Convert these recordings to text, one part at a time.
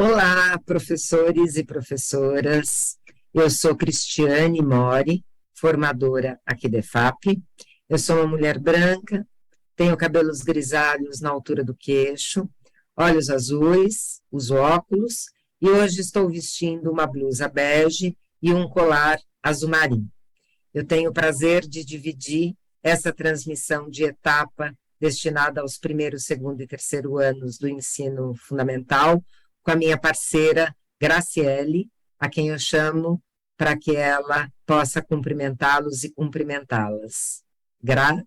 Olá, professores e professoras. Eu sou Cristiane Mori, formadora aqui da EFAP. Eu sou uma mulher branca, tenho cabelos grisalhos na altura do queixo, olhos azuis, uso óculos, e hoje estou vestindo uma blusa bege e um colar azul marinho. Eu tenho o prazer de dividir essa transmissão de etapa destinada aos primeiro, segundo e terceiro anos do ensino fundamental, com a minha parceira Graciele, a quem eu chamo para que ela possa cumprimentá-los e cumprimentá-las. Gra?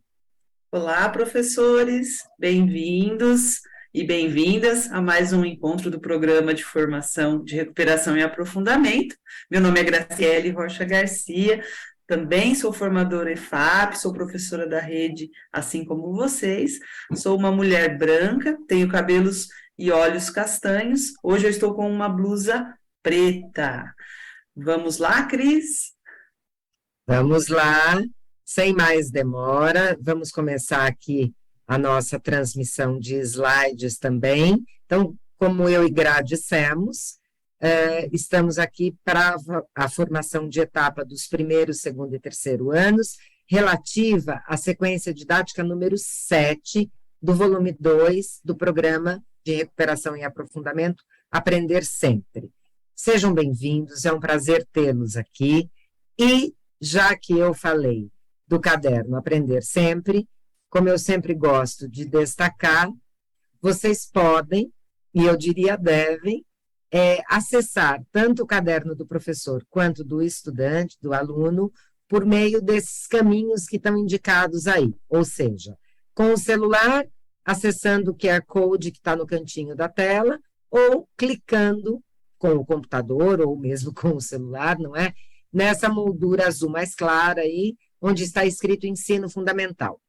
Olá, professores, bem-vindos e bem-vindas a mais um encontro do Programa de Formação de Recuperação e Aprofundamento. Meu nome é Graciele Rocha Garcia, também sou formadora EFAP, sou professora da rede, assim como vocês. Sou uma mulher branca, tenho cabelos e olhos castanhos. Hoje eu estou com uma blusa preta. Vamos lá, Cris? Vamos lá, sem mais demora, vamos começar aqui a nossa transmissão de slides também. Então, como eu e Gra dissemos, estamos aqui para a formação de etapa dos primeiro, segundo e terceiro anos, relativa à sequência didática número 7 do volume 2 do Programa de Recuperação e Aprofundamento, Aprender Sempre. Sejam bem-vindos, é um prazer tê-los aqui. E, já que eu falei do caderno Aprender Sempre, como eu sempre gosto de destacar, vocês podem, e eu diria devem, acessar tanto o caderno do professor quanto do estudante, do aluno, por meio desses caminhos que estão indicados aí, ou seja, com o celular, acessando o QR Code que está no cantinho da tela, ou clicando com o computador, ou mesmo com o celular, não é? Nessa moldura azul mais clara aí, onde está escrito Ensino Fundamental.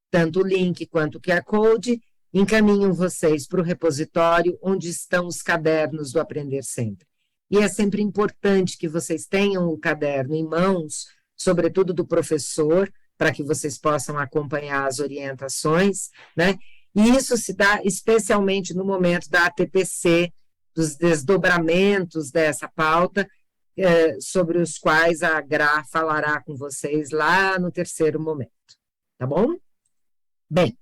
Tanto o link quanto o QR Code encaminham vocês para o repositório onde estão os cadernos do Aprender Sempre. E é sempre importante que vocês tenham o caderno em mãos, sobretudo do professor, para que vocês possam acompanhar as orientações, né? E isso se dá especialmente no momento da ATPC, dos desdobramentos dessa pauta, sobre os quais a Gra falará com vocês lá no terceiro momento, tá bom? Bem,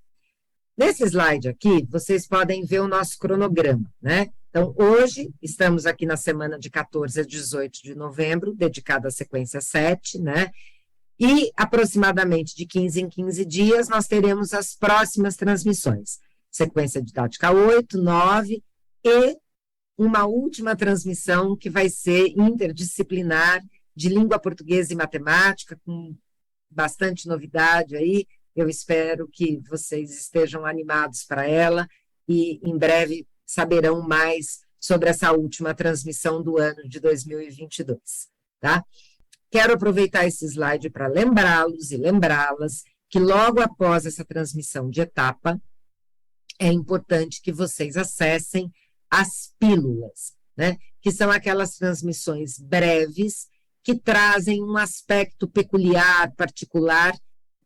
nesse slide aqui, vocês podem ver o nosso cronograma, né? Então, hoje, estamos aqui na semana de 14 a 18 de novembro, dedicada à sequência 7, né? E, aproximadamente de 15 em 15 dias, nós teremos as próximas transmissões. Sequência didática 8, 9 e uma última transmissão que vai ser interdisciplinar de língua portuguesa e matemática, com bastante novidade aí. Eu espero que vocês estejam animados para ela e em breve saberão mais sobre essa última transmissão do ano de 2022, tá? Quero aproveitar esse slide para lembrá-los e lembrá-las que logo após essa transmissão de etapa, é importante que vocês acessem as pílulas, né? Que são aquelas transmissões breves que trazem um aspecto peculiar, particular,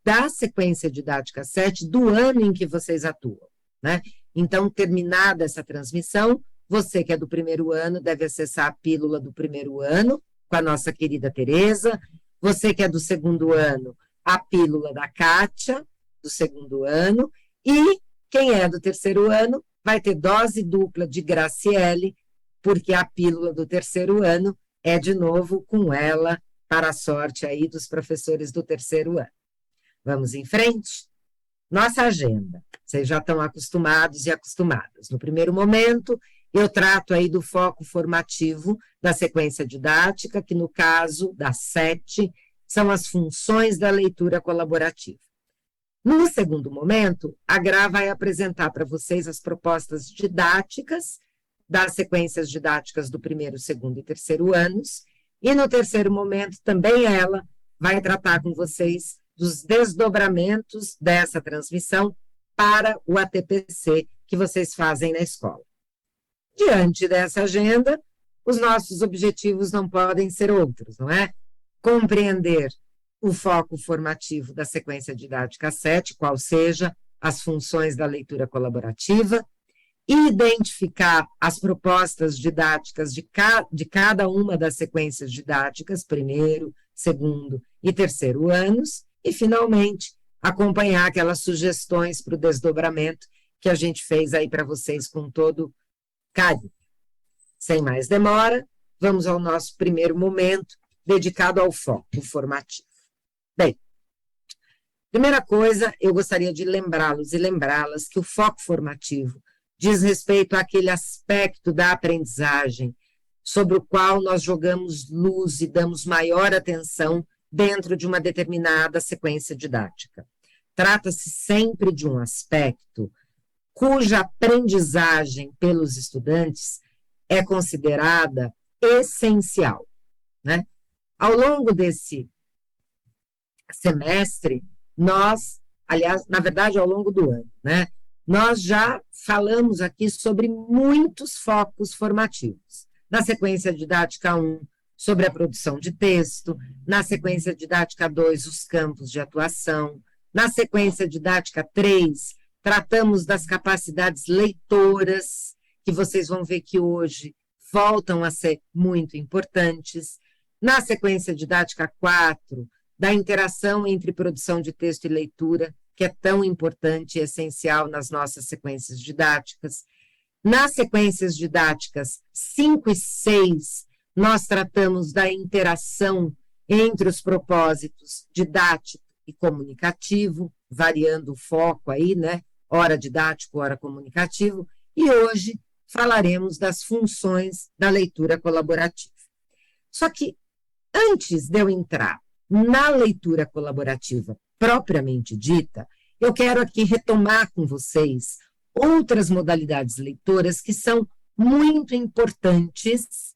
da sequência didática 7 do ano em que vocês atuam, né? Então, terminada essa transmissão, você que é do primeiro ano deve acessar a pílula do primeiro ano com a nossa querida Tereza, você que é do segundo ano, a pílula da Kátia, do segundo ano, e quem é do terceiro ano vai ter dose dupla de Graciele, porque a pílula do terceiro ano é, de novo, com ela, para a sorte aí dos professores do terceiro ano. Vamos em frente? Nossa agenda. Vocês já estão acostumados e acostumadas. No primeiro momento, eu trato aí do foco formativo da sequência didática, que no caso da 7, são as funções da leitura colaborativa. No segundo momento, a Gra vai apresentar para vocês as propostas didáticas das sequências didáticas do primeiro, segundo e terceiro anos, e no terceiro momento, também ela vai tratar com vocês dos desdobramentos dessa transmissão para o ATPC que vocês fazem na escola. Diante dessa agenda, os nossos objetivos não podem ser outros, não é? Compreender o foco formativo da sequência didática 7, qual seja as funções da leitura colaborativa, identificar as propostas didáticas de cada uma das sequências didáticas, primeiro, segundo e terceiro anos, e, finalmente, acompanhar aquelas sugestões para o desdobramento que a gente fez aí para vocês com todo carinho. Sem mais demora, vamos ao nosso primeiro momento, dedicado ao foco formativo. Bem, primeira coisa, eu gostaria de lembrá-los e lembrá-las que o foco formativo diz respeito àquele aspecto da aprendizagem sobre o qual nós jogamos luz e damos maior atenção dentro de uma determinada sequência didática. Trata-se sempre de um aspecto cuja aprendizagem pelos estudantes é considerada essencial, né? Ao longo desse semestre, nós, aliás, na verdade, ao longo do ano, né? Nós já falamos aqui sobre muitos focos formativos. Na sequência didática 1, sobre a produção de texto, na sequência didática 2, os campos de atuação, na sequência didática 3, tratamos das capacidades leitoras, que vocês vão ver que hoje voltam a ser muito importantes. Na sequência didática 4, da interação entre produção de texto e leitura, que é tão importante e essencial nas nossas sequências didáticas. Nas sequências didáticas 5 e 6, nós tratamos da interação entre os propósitos didático e comunicativo, variando o foco aí, né? Ora didático, ora comunicativo, e hoje falaremos das funções da leitura colaborativa. Só que, antes de eu entrar na leitura colaborativa propriamente dita, eu quero aqui retomar com vocês outras modalidades leitoras que são muito importantes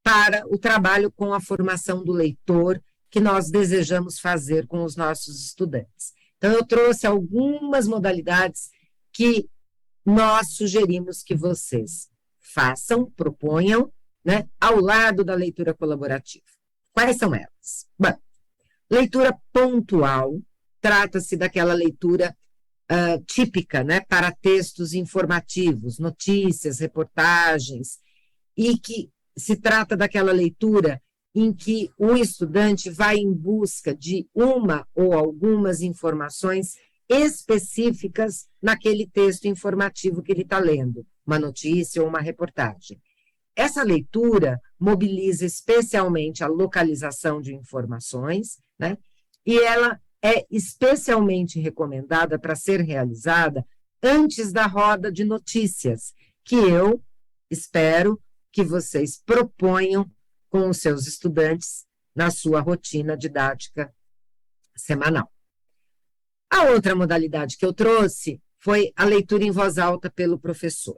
para o trabalho com a formação do leitor que nós desejamos fazer com os nossos estudantes. Então, eu trouxe algumas modalidades que nós sugerimos que vocês façam, proponham, né, ao lado da leitura colaborativa. Quais são elas? Bom, leitura pontual, trata-se daquela leitura típica, né, para textos informativos, notícias, reportagens, e que se trata daquela leitura em que o estudante vai em busca de uma ou algumas informações específicas naquele texto informativo que ele está lendo, uma notícia ou uma reportagem. Essa leitura mobiliza especialmente a localização de informações, né? E ela é especialmente recomendada para ser realizada antes da roda de notícias, que eu espero que vocês proponham com os seus estudantes na sua rotina didática semanal. A outra modalidade que eu trouxe foi a leitura em voz alta pelo professor.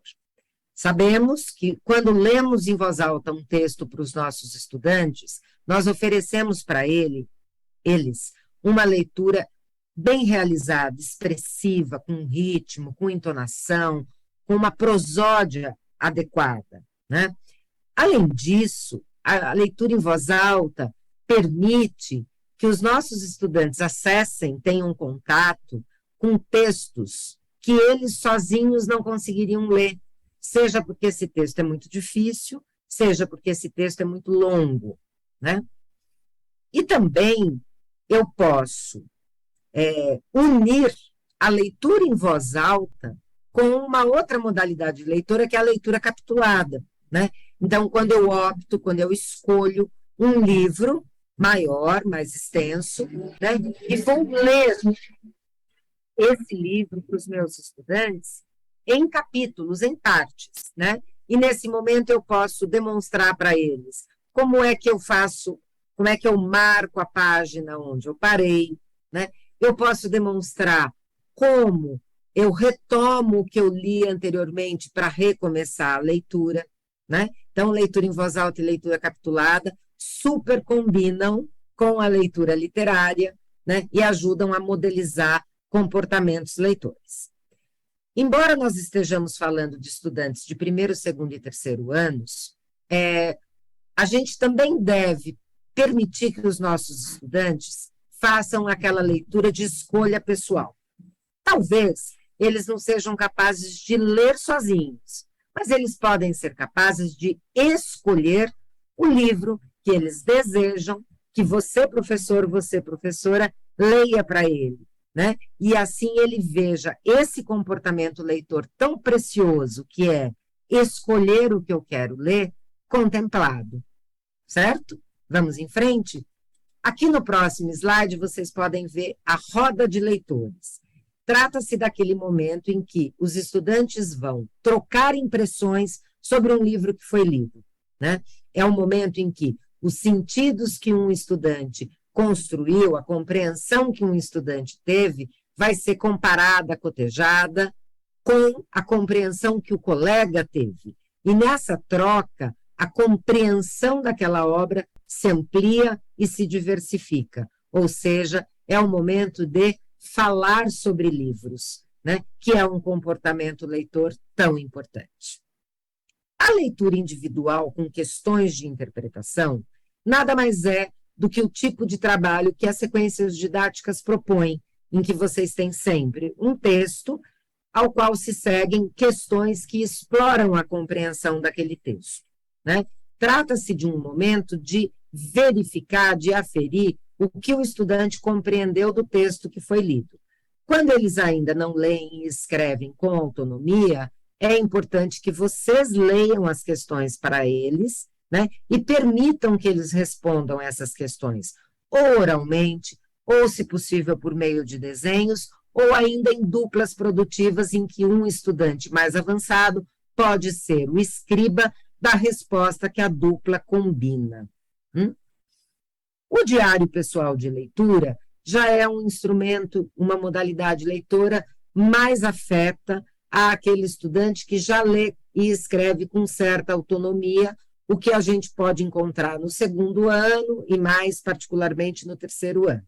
Sabemos que, quando lemos em voz alta um texto para os nossos estudantes, nós oferecemos para eles uma leitura bem realizada, expressiva, com ritmo, com entonação, com uma prosódia adequada, né? Além disso, a leitura em voz alta permite que os nossos estudantes acessem, tenham contato com textos que eles sozinhos não conseguiriam ler, seja porque esse texto é muito difícil, seja porque esse texto é muito longo, né? E também eu posso unir a leitura em voz alta com uma outra modalidade de leitura, que é a leitura capitulada, né? Então, quando eu escolho um livro maior, mais extenso, né, e vou ler esse livro para os meus estudantes em capítulos, em partes, né? E nesse momento eu posso demonstrar para eles como é que eu faço, como é que eu marco a página onde eu parei, né? Eu posso demonstrar como eu retomo o que eu li anteriormente para recomeçar a leitura, né? Então, leitura em voz alta e leitura capitulada super combinam com a leitura literária, né? E ajudam a modelizar comportamentos leitores. Embora nós estejamos falando de estudantes de primeiro, segundo e terceiro anos, a gente também deve permitir que os nossos estudantes façam aquela leitura de escolha pessoal. Talvez eles não sejam capazes de ler sozinhos, mas eles podem ser capazes de escolher o livro que eles desejam que você, professor, você, professora, leia para ele, né? E assim ele veja esse comportamento leitor tão precioso, que é escolher o que eu quero ler, contemplado, certo? Vamos em frente? Aqui no próximo slide, vocês podem ver a roda de leitores. Trata-se daquele momento em que os estudantes vão trocar impressões sobre um livro que foi lido, né? É um momento em que os sentidos que um estudante construiu, a compreensão que um estudante teve, vai ser comparada, cotejada com a compreensão que o colega teve. E nessa troca, a compreensão daquela obra se amplia e se diversifica. Ou seja, é um momento de falar sobre livros, né? Que é um comportamento leitor tão importante. A leitura individual com questões de interpretação nada mais é do que o tipo de trabalho que as sequências didáticas propõem, em que vocês têm sempre um texto ao qual se seguem questões que exploram a compreensão daquele texto, né? Trata-se de um momento de verificar, de aferir o que o estudante compreendeu do texto que foi lido. Quando eles ainda não leem e escrevem com autonomia, é importante que vocês leiam as questões para eles, né, e permitam que eles respondam essas questões, ou oralmente, ou, se possível, por meio de desenhos, ou ainda em duplas produtivas, em que um estudante mais avançado pode ser o escriba da resposta que a dupla combina. O diário pessoal de leitura já é um instrumento, uma modalidade leitora mais afeta àquele estudante que já lê e escreve com certa autonomia, o que a gente pode encontrar no segundo ano e mais particularmente no terceiro ano,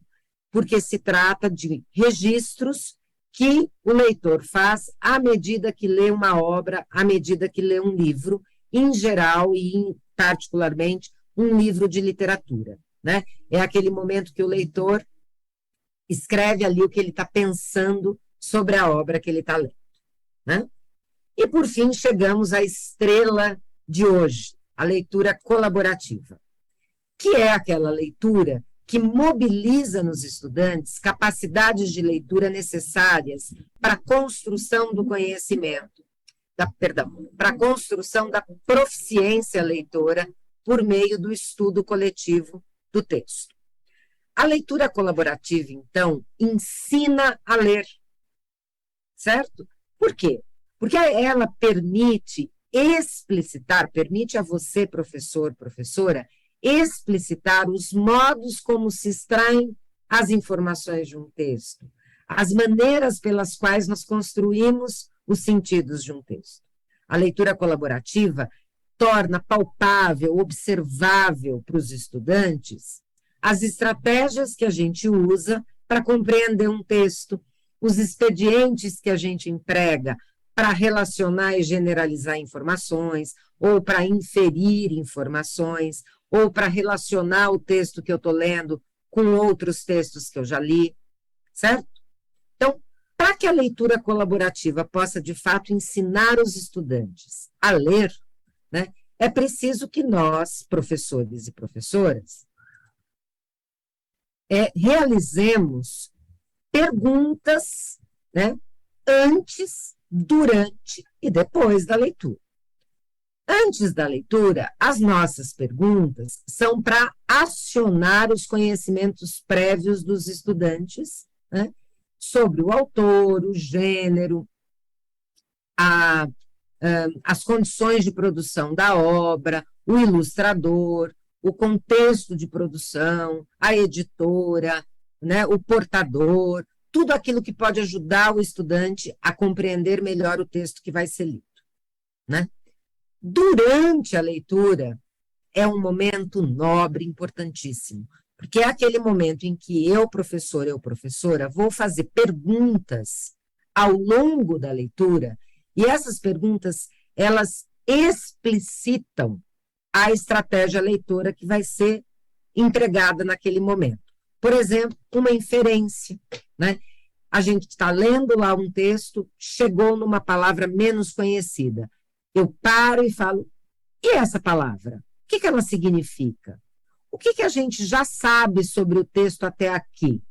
porque se trata de registros que o leitor faz à medida que lê uma obra, à medida que lê um livro, em geral e particularmente um livro de literatura, né? É aquele momento que o leitor escreve ali o que ele está pensando sobre a obra que ele está lendo, né? E, por fim, chegamos à estrela de hoje, a leitura colaborativa, que é aquela leitura que mobiliza nos estudantes capacidades de leitura necessárias para a construção do conhecimento, para a construção da proficiência leitora por meio do estudo coletivo do texto. A leitura colaborativa, então, ensina a ler, certo? Por quê? Porque ela permite explicitar, permite a você, professor, professora, explicitar os modos como se extraem as informações de um texto, as maneiras pelas quais nós construímos os sentidos de um texto. A leitura colaborativa torna palpável, observável para os estudantes as estratégias que a gente usa para compreender um texto, os expedientes que a gente emprega para relacionar e generalizar informações, ou para inferir informações, ou para relacionar o texto que eu estou lendo com outros textos que eu já li, certo? Então, para que a leitura colaborativa possa, de fato, ensinar os estudantes a ler, né, é preciso que nós, professores e professoras, realizemos perguntas, né, antes, durante e depois da leitura. Antes da leitura, as nossas perguntas são para acionar os conhecimentos prévios dos estudantes, né, sobre o autor, o gênero, as condições de produção da obra, o ilustrador, o contexto de produção, a editora, né, o portador, tudo aquilo que pode ajudar o estudante a compreender melhor o texto que vai ser lido, né? Durante a leitura, é um momento nobre, importantíssimo, porque é aquele momento em que eu, professor, eu, professora, vou fazer perguntas ao longo da leitura, e essas perguntas, elas explicitam a estratégia leitora que vai ser empregada naquele momento. Por exemplo, uma inferência, né? a gente está lendo lá um texto, chegou numa palavra menos conhecida. Eu paro e falo, e essa palavra? O que ela significa? O que a gente já sabe sobre o texto até aqui?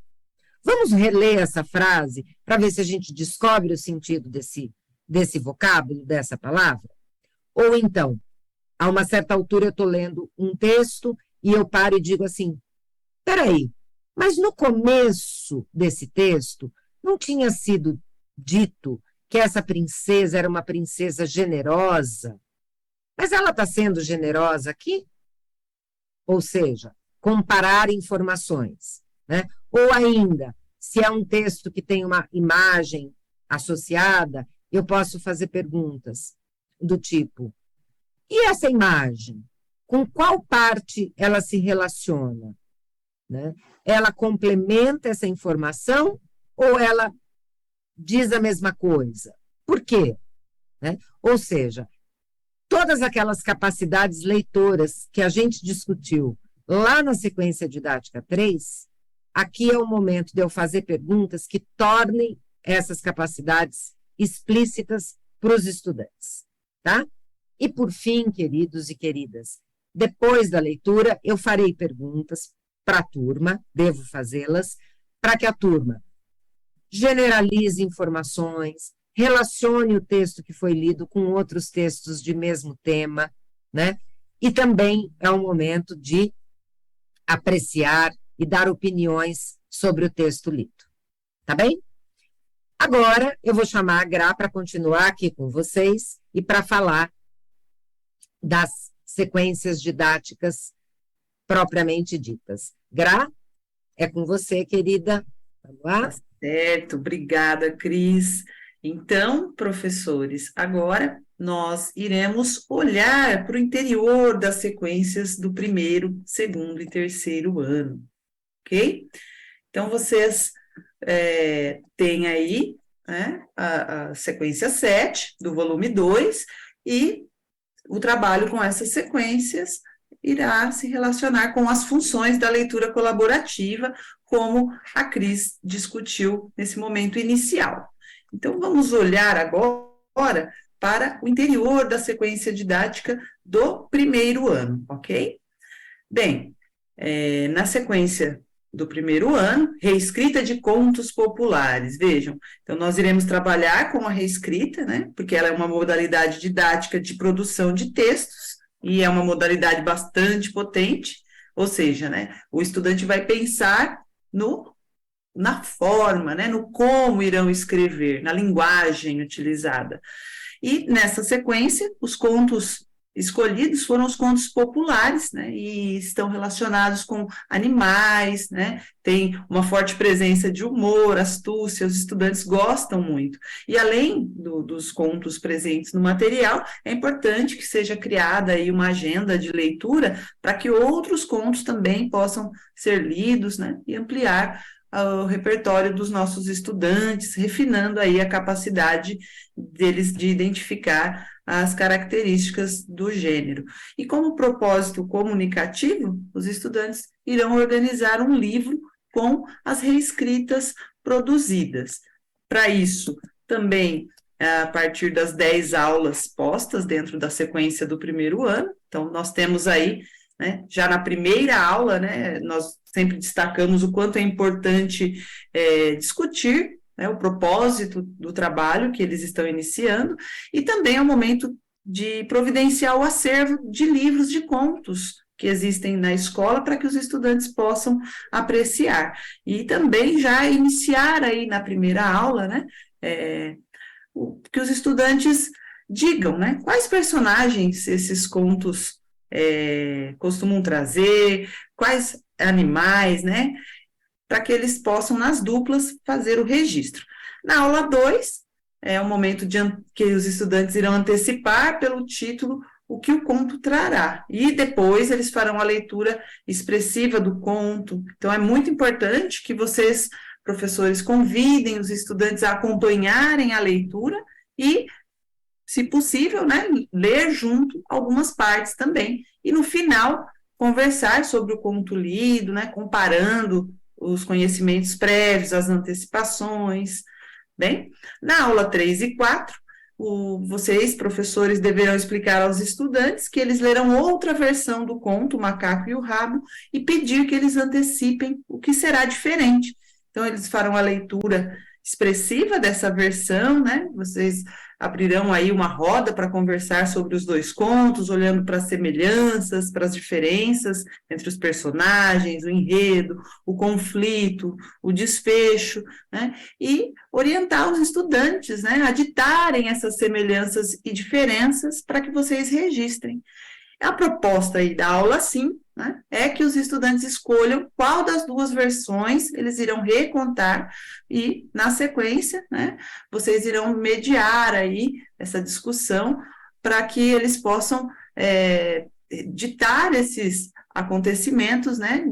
Vamos reler essa frase para ver se a gente descobre o sentido desse vocábulo, dessa palavra? Ou então, a uma certa altura eu estou lendo um texto e eu paro e digo assim, peraí, mas no começo desse texto não tinha sido dito que essa princesa era uma princesa generosa, mas ela está sendo generosa aqui? Ou seja, comparar informações, né? Ou ainda, se é um texto que tem uma imagem associada, eu posso fazer perguntas do tipo, e essa imagem? Com qual parte ela se relaciona? Né? Ela complementa essa informação ou ela diz a mesma coisa? Por quê? Né? Ou seja, todas aquelas capacidades leitoras que a gente discutiu lá na sequência didática 3, aqui é o momento de eu fazer perguntas que tornem essas capacidades explícitas para os estudantes, tá? E por fim, queridos e queridas, depois da leitura, eu farei perguntas para a turma, devo fazê-las, para que a turma generalize informações, relacione o texto que foi lido com outros textos de mesmo tema, né? E também é um momento de apreciar e dar opiniões sobre o texto lido. Tá bem? Agora, eu vou chamar a Gra para continuar aqui com vocês e para falar das sequências didáticas propriamente ditas. Gra, é com você, querida. Vamos lá? Tá certo, obrigada, Cris. Então, professores, agora nós iremos olhar para o interior das sequências do primeiro, segundo e terceiro ano, ok? Então, vocês têm aí, né, a sequência 7 do volume 2 e o trabalho com essas sequências irá se relacionar com as funções da leitura colaborativa, como a Cris discutiu nesse momento inicial. Então, vamos olhar agora para o interior da sequência didática do primeiro ano, ok? Bem, na sequência do primeiro ano, reescrita de contos populares, vejam, então nós iremos trabalhar com a reescrita, né, porque ela é uma modalidade didática de produção de textos, e é uma modalidade bastante potente, ou seja, né, o estudante vai pensar na forma, né, no como irão escrever, na linguagem utilizada. E nessa sequência, os contos escolhidos foram os contos populares, né, e estão relacionados com animais, né, tem uma forte presença de humor, astúcia, os estudantes gostam muito. E além dos contos presentes no material, é importante que seja criada aí uma agenda de leitura para que outros contos também possam ser lidos, né, e ampliar o repertório dos nossos estudantes, refinando aí a capacidade deles de identificar as características do gênero. E como propósito comunicativo, os estudantes irão organizar um livro com as reescritas produzidas. Para isso, também, a partir das 10 aulas postas dentro da sequência do primeiro ano, então nós temos aí, né, já na primeira aula, né, nós sempre destacamos o quanto é importante discutir, né, o propósito do trabalho que eles estão iniciando, e também é o momento de providenciar o acervo de livros de contos que existem na escola para que os estudantes possam apreciar. E também já iniciar aí na primeira aula, né, que os estudantes digam, né, quais personagens esses contos costumam trazer, quais animais, né, para que eles possam, nas duplas, fazer o registro. Na aula 2, é o momento que os estudantes irão antecipar pelo título o que o conto trará, e depois eles farão a leitura expressiva do conto. Então, é muito importante que vocês, professores, convidem os estudantes a acompanharem a leitura e, se possível, né, ler junto algumas partes também. E, no final, conversar sobre o conto lido, né, comparando os conhecimentos prévios, as antecipações. Bem, na aula 3 e 4, vocês, professores, deverão explicar aos estudantes que eles lerão outra versão do conto, O Macaco e o Rabo, e pedir que eles antecipem o que será diferente. Então, eles farão a leitura expressiva dessa versão, né? Vocês abrirão aí uma roda para conversar sobre os dois contos, olhando para as semelhanças, para as diferenças entre os personagens, o enredo, o conflito, o desfecho, né? E orientar os estudantes, né, a ditarem essas semelhanças e diferenças para que vocês registrem. A proposta aí da aula, sim, né, é que os estudantes escolham qual das duas versões eles irão recontar e, na sequência, né, vocês irão mediar aí essa discussão para que eles possam ditar esses acontecimentos, né,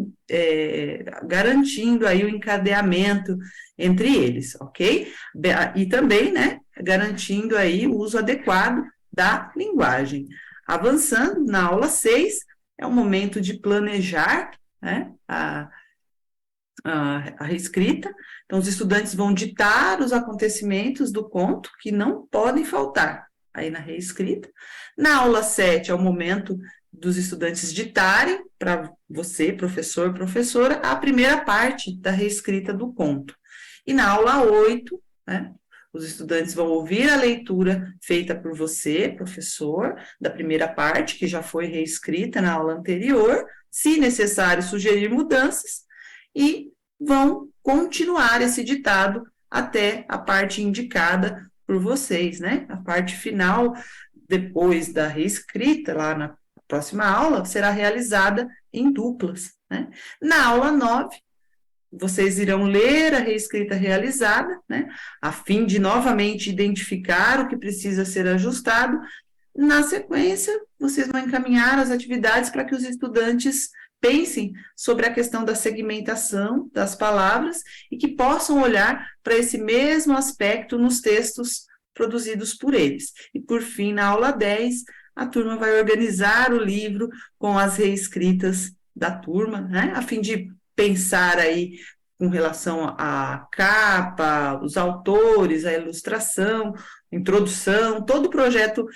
garantindo aí o encadeamento entre eles, ok? E também, né, garantindo aí o uso adequado da linguagem. Avançando, na aula 6, é o momento de planejar, né, a reescrita. Então, os estudantes vão ditar os acontecimentos do conto, que não podem faltar aí na reescrita. Na aula 7, é o momento dos estudantes ditarem para você, professor, professora, a primeira parte da reescrita do conto. E na aula 8, né, os estudantes vão ouvir a leitura feita por você, professor, da primeira parte, que já foi reescrita na aula anterior, se necessário, sugerir mudanças, e vão continuar esse ditado até a parte indicada por vocês, né? A parte final, depois da reescrita, lá na próxima aula, será realizada em duplas, né? Na aula 9, vocês irão ler a reescrita realizada, né, a fim de novamente identificar o que precisa ser ajustado. Na sequência, vocês vão encaminhar as atividades para que os estudantes pensem sobre a questão da segmentação das palavras e que possam olhar para esse mesmo aspecto nos textos produzidos por eles. E, por fim, na aula 10, a turma vai organizar o livro com as reescritas da turma, né, a fim de pensar aí com relação à capa, os autores, a ilustração, introdução, todo o projeto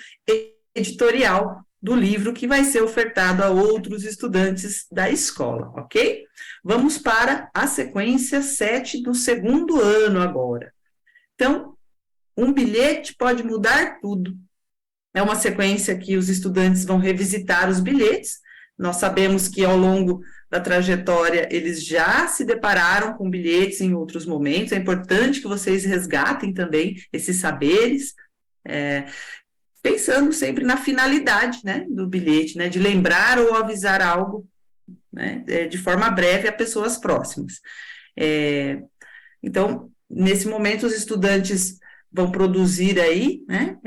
editorial do livro que vai ser ofertado a outros estudantes da escola, ok? Vamos para a sequência 7 do segundo ano agora. Então, um bilhete pode mudar tudo. É uma sequência que os estudantes vão revisitar os bilhetes. Nós sabemos que ao longo da trajetória eles já se depararam com bilhetes em outros momentos. É importante que vocês resgatem também esses saberes, pensando sempre na finalidade, né, do bilhete, né, de lembrar ou avisar algo, né, de forma breve a pessoas próximas. Então, nesse momento, os estudantes vão produzir aí, né,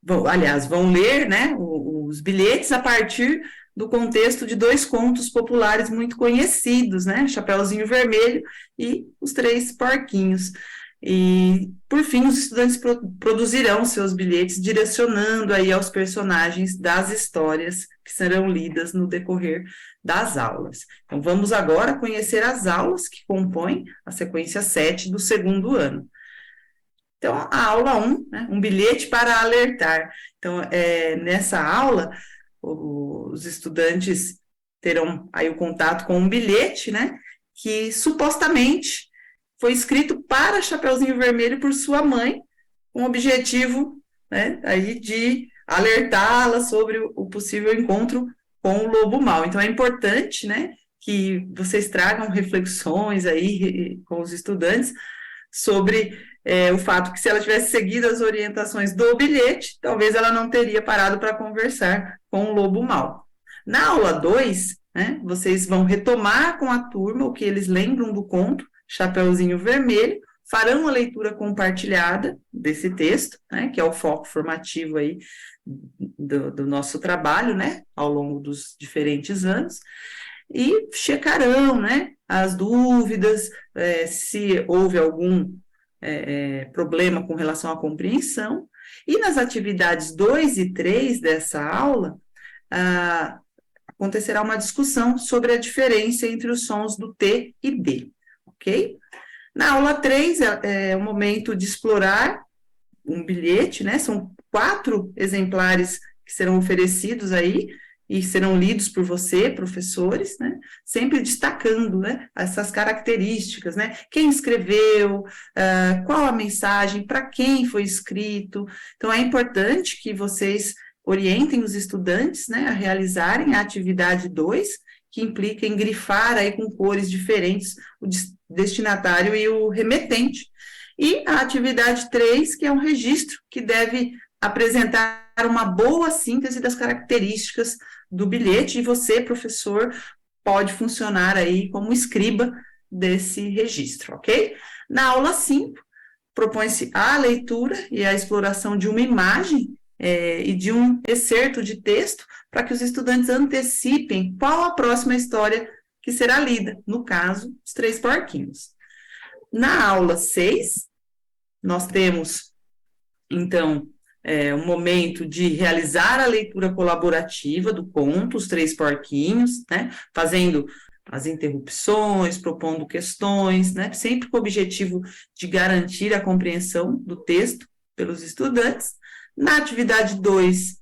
vão ler, né, os bilhetes a partir do contexto de dois contos populares muito conhecidos, né, Chapeuzinho Vermelho e Os Três Porquinhos. E, por fim, os estudantes produzirão seus bilhetes direcionando aí aos personagens das histórias que serão lidas no decorrer das aulas. Então, vamos agora conhecer as aulas que compõem a sequência 7 do segundo ano. Então, a aula 1, né, um bilhete para alertar. Então, nessa aula, os estudantes terão aí o contato com um bilhete, né, que supostamente foi escrito para Chapeuzinho Vermelho por sua mãe, com o objetivo, né, aí de alertá-la sobre o possível encontro com o lobo mau. Então, é importante, né, que vocês tragam reflexões aí com os estudantes sobre o fato que se ela tivesse seguido as orientações do bilhete, talvez ela não teria parado para conversar com o lobo mau. Na aula 2, né, vocês vão retomar com a turma o que eles lembram do conto Chapeuzinho Vermelho, farão a leitura compartilhada desse texto, né, que é o foco formativo aí do nosso trabalho, né, ao longo dos diferentes anos, e checarão, né, as dúvidas, se houve algum problema com relação à compreensão, e nas atividades 2 e 3 dessa aula, acontecerá uma discussão sobre a diferença entre os sons do T e D, ok? Na aula 3 é o momento de explorar um bilhete, né? São 4 exemplares que serão oferecidos aí e serão lidos por você, professores, né? Sempre destacando, né, essas características, né? Quem escreveu, qual a mensagem, para quem foi escrito. Então, é importante que vocês orientem os estudantes, né, a realizarem a atividade 2, que implica em grifar aí com cores diferentes o destinatário e o remetente. E a atividade 3, que é um registro que deve apresentar uma boa síntese das características do bilhete, e você, professor, pode funcionar aí como escriba desse registro, ok? Na aula 5, propõe-se a leitura e a exploração de uma imagem e de um excerto de texto para que os estudantes antecipem qual a próxima história que será lida, no caso, Os Três Porquinhos. Na aula 6, nós temos, então, um momento de realizar a leitura colaborativa do conto, Os Três Porquinhos, né, fazendo as interrupções, propondo questões, né, sempre com o objetivo de garantir a compreensão do texto pelos estudantes. Na atividade 2,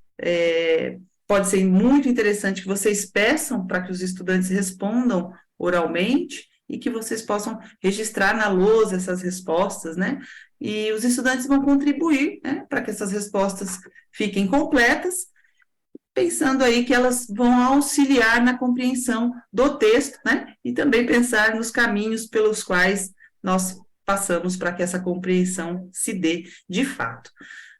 pode ser muito interessante que vocês peçam para que os estudantes respondam oralmente e que vocês possam registrar na lousa essas respostas, né? E os estudantes vão contribuir, né, para que essas respostas fiquem completas, pensando aí que elas vão auxiliar na compreensão do texto, né? E também pensar nos caminhos pelos quais nós passamos para que essa compreensão se dê de fato.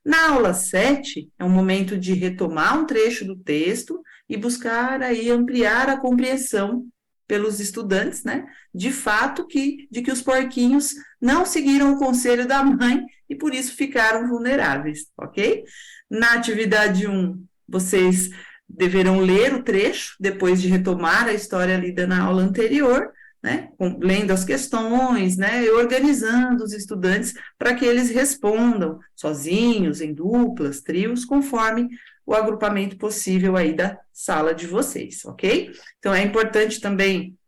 Na aula 7, é um momento de retomar um trecho do texto e buscar aí ampliar a compreensão pelos estudantes, né, de fato de que os porquinhos não seguiram o conselho da mãe e por isso ficaram vulneráveis, ok? Na atividade 1, vocês deverão ler o trecho, depois de retomar a história lida na aula anterior, né, lendo as questões, né, e organizando os estudantes para que eles respondam sozinhos, em duplas, trios, conforme o agrupamento possível aí da sala de vocês, ok? Então, é importante também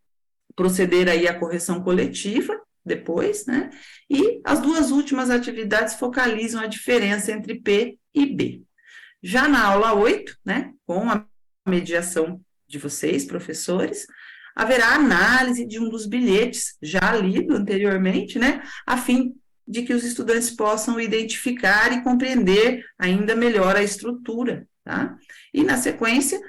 proceder aí à correção coletiva depois, né? E as 2 últimas atividades focalizam a diferença entre P e B. Já na aula 8, né, com a mediação de vocês, professores, haverá análise de um dos bilhetes já lido anteriormente, né, a fim de que os estudantes possam identificar e compreender ainda melhor a estrutura, tá? E, na sequência,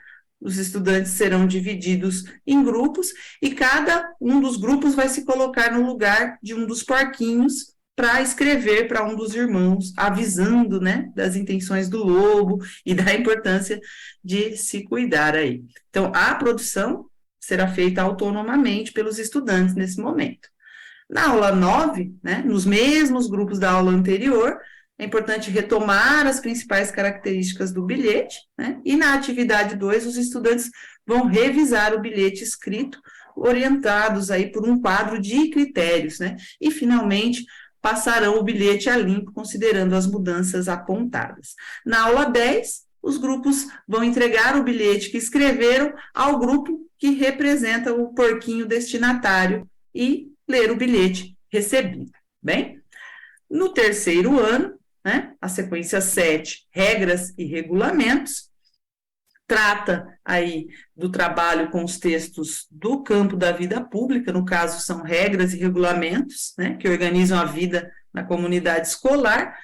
os estudantes serão divididos em grupos e cada um dos grupos vai se colocar no lugar de um dos porquinhos para escrever para um dos irmãos, avisando, né, das intenções do lobo e da importância de se cuidar aí. Então, a produção será feita autonomamente pelos estudantes nesse momento. Na aula 9, né, nos mesmos grupos da aula anterior, é importante retomar as principais características do bilhete, né, e na atividade 2, os estudantes vão revisar o bilhete escrito, orientados aí por um quadro de critérios, né, e finalmente passarão o bilhete a limpo, considerando as mudanças apontadas. Na aula 10, os grupos vão entregar o bilhete que escreveram ao grupo que representa o porquinho destinatário e ler o bilhete recebido. Bem, no terceiro ano, né, a sequência 7, regras e regulamentos, trata aí do trabalho com os textos do campo da vida pública, no caso são regras e regulamentos, né, que organizam a vida na comunidade escolar.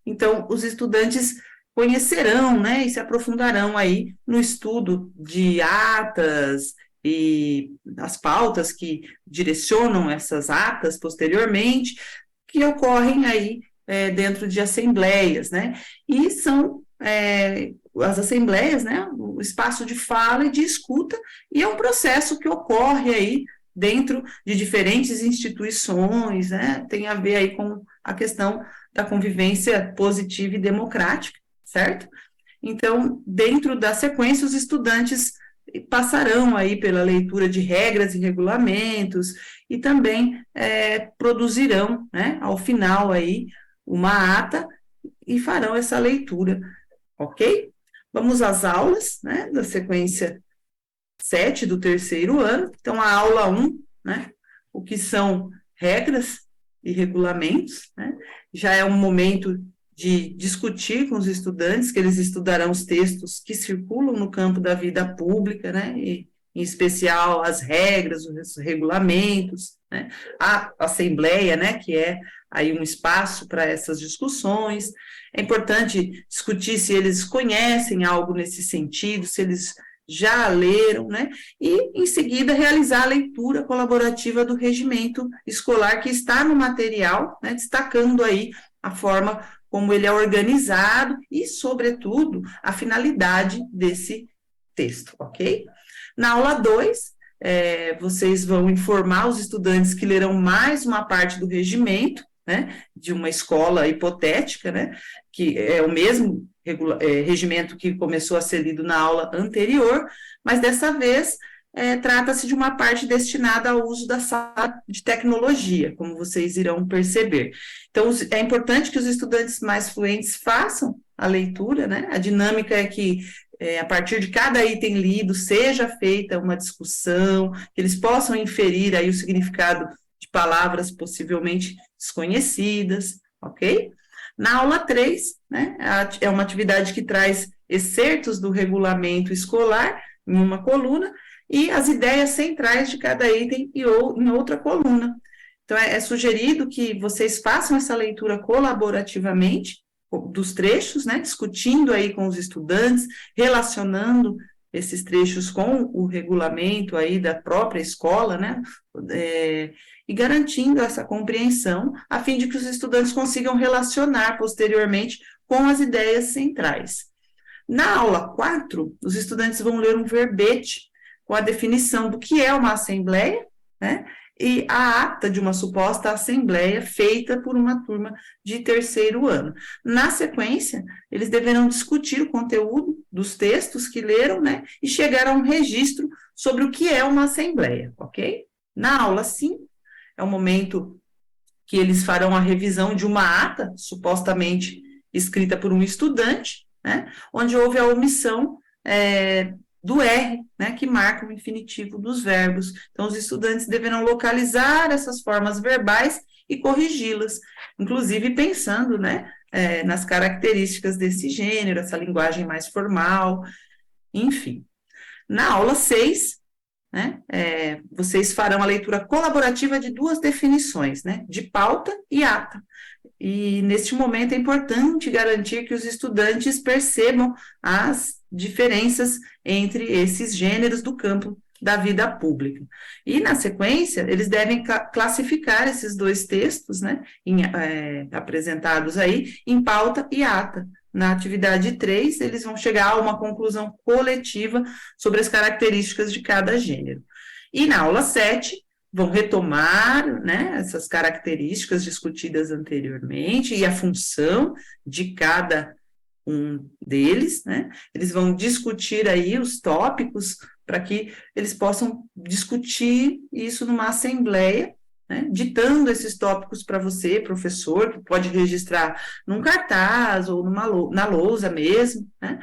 Então, os estudantes conhecerão, né, e se aprofundarão aí no estudo de atas e as pautas que direcionam essas atas posteriormente, que ocorrem aí dentro de assembleias, né, e são as assembleias, né, o espaço de fala e de escuta, e é um processo que ocorre aí dentro de diferentes instituições, né, tem a ver aí com a questão da convivência positiva e democrática, certo? Então, dentro da sequência, os estudantes passarão aí pela leitura de regras e regulamentos e também produzirão, né, ao final aí, uma ata e farão essa leitura, ok? Vamos às aulas, né, da sequência 7 do terceiro ano. Então, a aula 1, né, o que são regras e regulamentos, né, já é um momento de discutir com os estudantes, que eles estudarão os textos que circulam no campo da vida pública, né, e, em especial, as regras, os regulamentos, né, a assembleia, né, que é aí um espaço para essas discussões. É importante discutir se eles conhecem algo nesse sentido, se eles já leram, né? E, em seguida, realizar a leitura colaborativa do regimento escolar que está no material, né? Destacando aí a forma como ele é organizado e, sobretudo, a finalidade desse texto, ok? Na aula 2, vocês vão informar os estudantes que lerão mais uma parte do regimento, né, de uma escola hipotética, né, que é o mesmo regimento que começou a ser lido na aula anterior, mas dessa vez trata-se de uma parte destinada ao uso da sala de tecnologia, como vocês irão perceber. Então, é importante que os estudantes mais fluentes façam a leitura, né, a dinâmica é que a partir de cada item lido, seja feita uma discussão, que eles possam inferir aí o significado de palavras possivelmente desconhecidas, ok? Na aula 3, né, é uma atividade que traz excertos do regulamento escolar em uma coluna e as ideias centrais de cada item em outra coluna. Então, é sugerido que vocês façam essa leitura colaborativamente dos trechos, né, discutindo aí com os estudantes, relacionando esses trechos com o regulamento aí da própria escola, né, e garantindo essa compreensão, a fim de que os estudantes consigam relacionar posteriormente com as ideias centrais. Na aula 4, os estudantes vão ler um verbete com a definição do que é uma assembleia, né, e a ata de uma suposta assembleia feita por uma turma de terceiro ano. Na sequência, eles deverão discutir o conteúdo dos textos que leram, né, e chegar a um registro sobre o que é uma assembleia, ok? Na aula 5, é o momento que eles farão a revisão de uma ata, supostamente escrita por um estudante, né, onde houve a omissão do R, né, que marca o infinitivo dos verbos. Então, os estudantes deverão localizar essas formas verbais e corrigi-las, inclusive pensando, né, nas características desse gênero, essa linguagem mais formal, enfim. Na aula 6, né, vocês farão a leitura colaborativa de duas definições, né, de pauta e ata. E, neste momento, é importante garantir que os estudantes percebam as diferenças entre esses gêneros do campo da vida pública. E, na sequência, eles devem classificar esses dois textos, né, apresentados aí, em pauta e ata. Na atividade 3, eles vão chegar a uma conclusão coletiva sobre as características de cada gênero. E, na aula 7, vão retomar, né, essas características discutidas anteriormente e a função de cada um deles, né? Eles vão discutir aí os tópicos para que eles possam discutir isso numa assembleia, né, ditando esses tópicos para você, professor, que pode registrar num cartaz ou na lousa mesmo, né?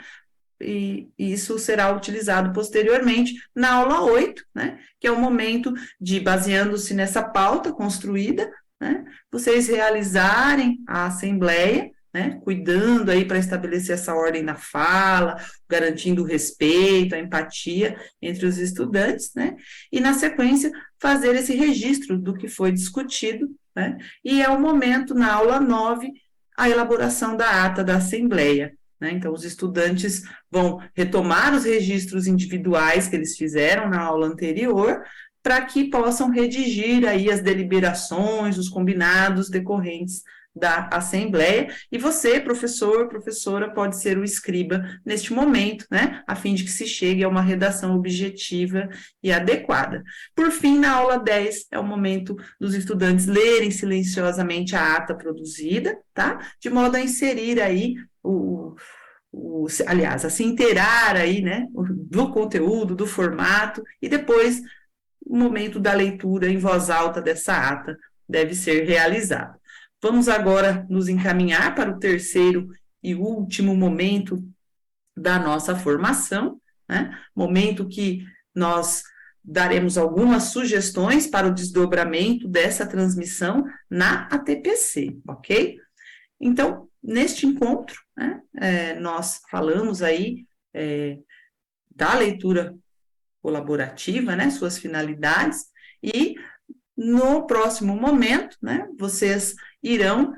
E isso será utilizado posteriormente na aula 8, né, que é o momento de, baseando-se nessa pauta construída, né, vocês realizarem a assembleia, né, cuidando aí para estabelecer essa ordem na fala, garantindo o respeito, a empatia entre os estudantes, né, e na sequência fazer esse registro do que foi discutido, né, e é o momento, na aula 9, a elaboração da ata da assembleia. Então, os estudantes vão retomar os registros individuais que eles fizeram na aula anterior, para que possam redigir aí as deliberações, os combinados decorrentes da assembleia, e você, professor, professora, pode ser o escriba neste momento, né, a fim de que se chegue a uma redação objetiva e adequada. Por fim, na aula 10, é o momento dos estudantes lerem silenciosamente a ata produzida, tá, de modo a inserir aí aliás, a se inteirar aí, né, do conteúdo, do formato, e depois o momento da leitura em voz alta dessa ata deve ser realizado. Vamos agora nos encaminhar para o terceiro e último momento da nossa formação, né, momento que nós daremos algumas sugestões para o desdobramento dessa transmissão na ATPC, ok? Então, neste encontro, né, nós falamos aí da leitura colaborativa, né, suas finalidades, e no próximo momento, né, vocês irão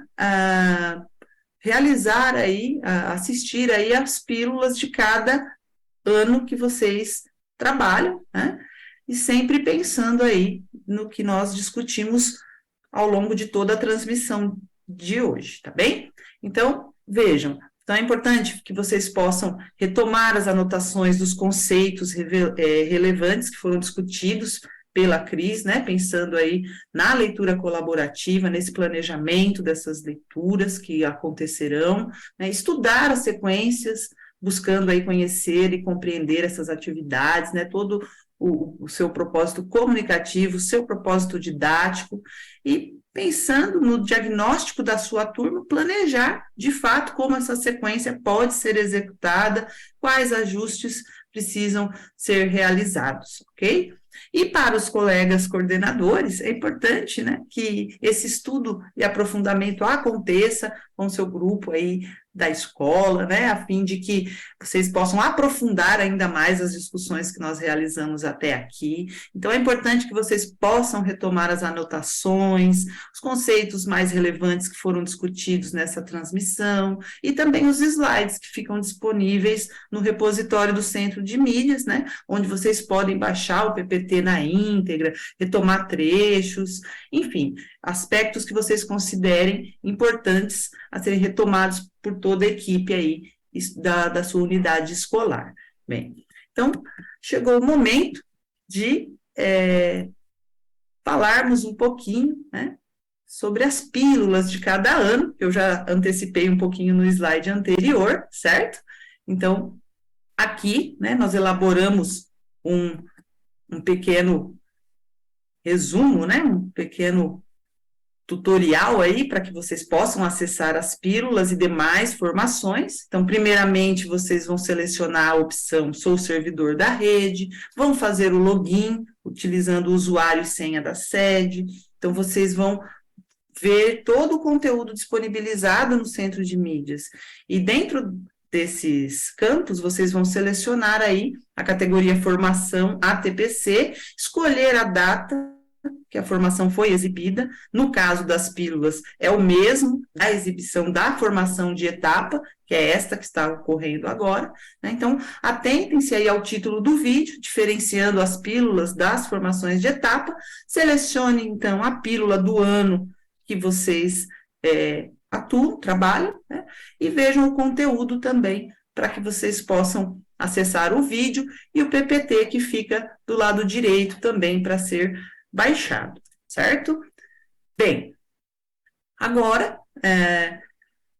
realizar aí, assistir aí às pílulas de cada ano que vocês trabalham, né, e sempre pensando aí no que nós discutimos ao longo de toda a transmissão de hoje, tá bem? Então, vejam, então é importante que vocês possam retomar as anotações dos conceitos relevantes que foram discutidos pela Cris, né, pensando aí na leitura colaborativa, nesse planejamento dessas leituras que acontecerão, né, estudar as sequências, buscando aí conhecer e compreender essas atividades, né, todo o seu propósito comunicativo, o seu propósito didático, e pensando no diagnóstico da sua turma, planejar, de fato, como essa sequência pode ser executada, quais ajustes precisam ser realizados, ok? E para os colegas coordenadores, é importante, né, que esse estudo e aprofundamento aconteça com o seu grupo aí da escola, né, a fim de que vocês possam aprofundar ainda mais as discussões que nós realizamos até aqui. Então, é importante que vocês possam retomar as anotações, os conceitos mais relevantes que foram discutidos nessa transmissão, e também os slides que ficam disponíveis no repositório do Centro de Mídias, né, onde vocês podem baixar o PPT na íntegra, retomar trechos, enfim, aspectos que vocês considerem importantes a serem retomados por toda a equipe aí da sua unidade escolar. Bem, então, chegou o momento de falarmos um pouquinho, né, sobre as pílulas de cada ano. Eu já antecipei um pouquinho no slide anterior, certo? Então, aqui, né, nós elaboramos um pequeno resumo, né, um pequeno tutorial aí para que vocês possam acessar as pílulas e demais formações. Então, primeiramente, vocês vão selecionar a opção Sou servidor da rede, vão fazer o login utilizando o usuário e senha da sede. Então, vocês vão ver todo o conteúdo disponibilizado no Centro de Mídias. E dentro desses campos, vocês vão selecionar aí a categoria Formação ATPC, escolher a data que a formação foi exibida. No caso das pílulas, é o mesmo da exibição da formação de etapa, que é esta que está ocorrendo agora, né? Então, atentem-se aí ao título do vídeo, diferenciando as pílulas das formações de etapa, selecione, então, a pílula do ano que vocês atuam, trabalham, né? E vejam o conteúdo também, para que vocês possam acessar o vídeo e o PPT que fica do lado direito também para ser baixado, certo? Bem, agora,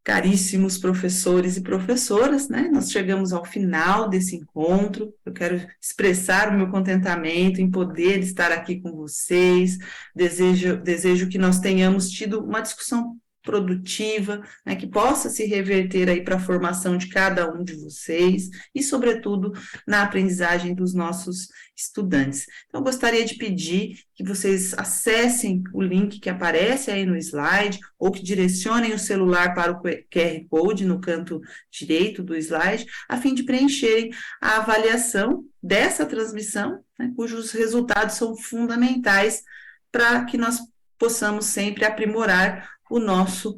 caríssimos professores e professoras, né, nós chegamos ao final desse encontro. Eu quero expressar o meu contentamento em poder estar aqui com vocês. Desejo que nós tenhamos tido uma discussão produtiva, né, que possa se reverter aí para a formação de cada um de vocês e, sobretudo, na aprendizagem dos nossos estudantes. Então, eu gostaria de pedir que vocês acessem o link que aparece aí no slide, ou que direcionem o celular para o QR Code no canto direito do slide, a fim de preencherem a avaliação dessa transmissão, né, cujos resultados são fundamentais para que nós possamos sempre aprimorar o nosso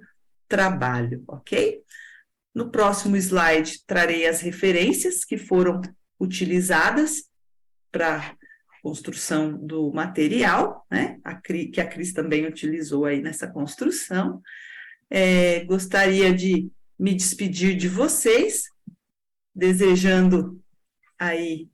trabalho, ok? No próximo slide, trarei as referências que foram utilizadas para construção do material, né? Que a Cris também utilizou aí nessa construção. Gostaria de me despedir de vocês, desejando aí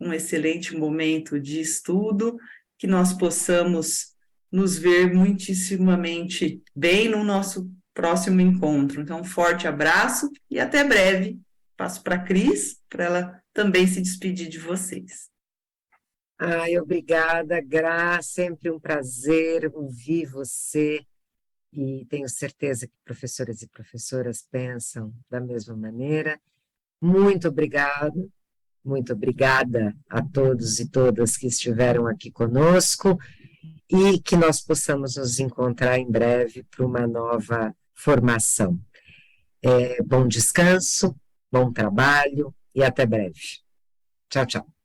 um excelente momento de estudo, que nós possamos nos ver muitíssimamente bem no nosso próximo encontro. Então, um forte abraço e até breve. Passo para a Cris, para ela também se despedir de vocês. Ai, obrigada, Gra, sempre um prazer ouvir você, e tenho certeza que professores e professoras pensam da mesma maneira. Muito obrigada. Muito obrigada a todos e todas que estiveram aqui conosco e que nós possamos nos encontrar em breve para uma nova formação. Bom descanso, bom trabalho e até breve. Tchau, tchau.